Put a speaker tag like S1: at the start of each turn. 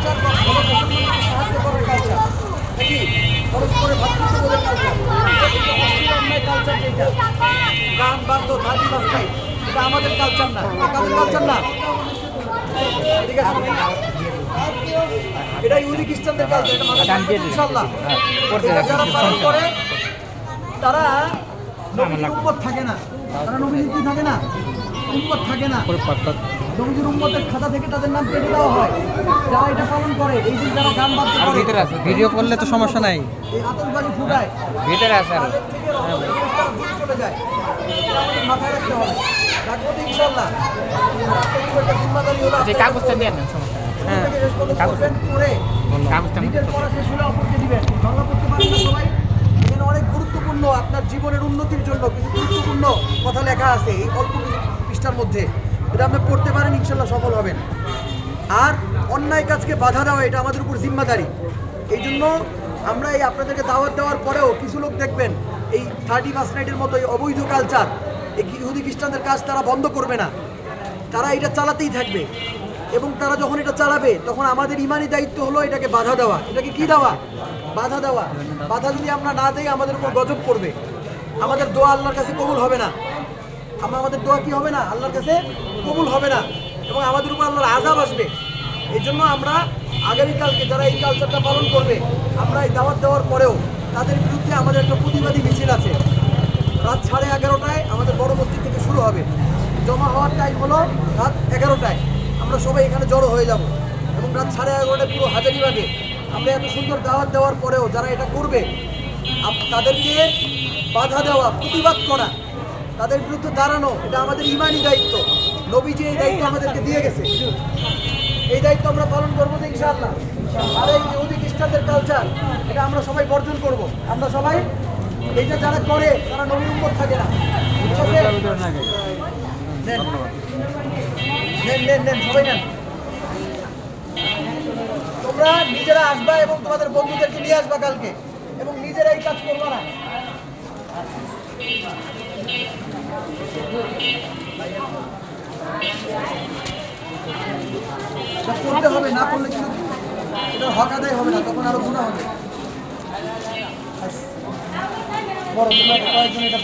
S1: Culture বা ভালো মুসলমানকে সাহায্য করার কালচার নাকি পরস্পরের ভাতৃত্ববোধের কালচার, অন্যায় কালচার যেটা গান বাদ্য ধাঁধি বাজনাই, এটা আমাদের কালচার না, এটা কাদের কালচার না, ঠিক আছে? এটা ইহুদি খ্রিস্টানদের কালচার, এটা মাথায় রাখবেন ইনশাআল্লাহ। এটা যারা পালন করে তারা নবীর উম্মত থাকে না, তারা নবীর কি থাকে না, উম্মত থাকে না। নবীর উম্মতের খাতা থেকে তাদের নাম কেটে দেওয়া হয় যারা এটা পালন করে। এই দিন যারা গান বাদ্য করে,
S2: ভিতরে আছে, ভিডিও করলে তো সমস্যা নাই,
S1: এই আতঙ্কবাজি ফুটায়,
S2: ভিতরে আছে,
S1: তাদের থেকে দূরে চলে যায়। এটা আমাদের মাথায় রাখতে হবে, রাখবো তো ইনশাআল্লাহ। জিম্মাদারি হলো
S2: কাগজটা নিয়ে নেন, সমস্যা
S1: নিজের পড়া শেষ হলে অপরকে দিবেন। বাংলা পড়তে পারেন না সবাই? এখানে অনেক গুরুত্বপূর্ণ আপনার জীবনের উন্নতির জন্য কিছু গুরুত্বপূর্ণ কথা লেখা আছে এই অল্প পৃষ্ঠার মধ্যে। এটা আপনি পড়তে পারেন, ইনশাল্লাহ সফল হবেন। আর অন্যায় কাজকে বাধা দেওয়া এটা আমাদের উপর জিম্মাদারি। এই জন্য আমরা এই আপনাদেরকে দাওয়াত দেওয়ার পরেও কিছু লোক দেখবেন এই 31 নাইটের মতো এই অবৈধ কালচার, এই ইহুদি খ্রিস্টানদের কাজ তারা বন্ধ করবে না, তারা এটা চালাতেই থাকবে। এবং তারা যখন এটা চালাবে তখন আমাদের ইমানি দায়িত্ব হলো এটাকে বাধা দেওয়া। এটাকে কি দেওয়া? বাধা দেওয়া। বাধা যদি আমরা না দেই আমাদের উপর গজব করবে, আমাদের দোয়া আল্লাহর কাছে কবুল হবে না। আমাদের দোয়া কি হবে না? আল্লাহর কাছে কবুল হবে না, এবং আমাদের উপর আল্লাহর আযাব আসবে। এই জন্য আমরা আগামীকালকে যারা এই কালচারটা পালন করবে, আমরা এই দাওয়াত দেওয়ার পরেও তাদের বিরুদ্ধে আমাদের একটা প্রতিবাদী মিছিল আছে। রাত 11:30টায় আমাদের বড় মসজিদ থেকে শুরু হবে। জমা হওয়ার টাইম হলো রাত 11টায়। আমরা সবাই এখানে জড়ো হয়ে যাব এবং রাত 11:30টায় পুরো হাজারীবাগে আমরা এত সুন্দর দাওয়াত দেওয়ার পরেও যারা এটা করবে তাদেরকে বাধা দেওয়া, প্রতিবাদ করা, তাদের বিরুদ্ধে দাঁড়ানো, এটা আমাদের ইমানি দায়িত্ব। নবীজি এই দায়িত্ব আমাদেরকে দিয়ে গেছে, এই দায়িত্ব আমরা পালন করবো তো ইনশাআল্লাহ। আর এই ইহুদি খ্রিস্টানদের কালচার এটা আমরা সবাই বর্জন করব। আমরা সবাই এইটা যারা করে তারা নবীর উম্মত থাকে না। নেন সবাই নেন। তোমরা নিজেরা আসবা এবং তোমাদের বন্ধুদেরকে নিয়ে আসবা কালকে, এবং নিজেরা এই কাজ করবা না। করতে হবে, না করলে কিন্তু এটা হক আদায় হবে না, তখন আরো গুনাহ হবে। বড় তোমরা কয়েকজন এটা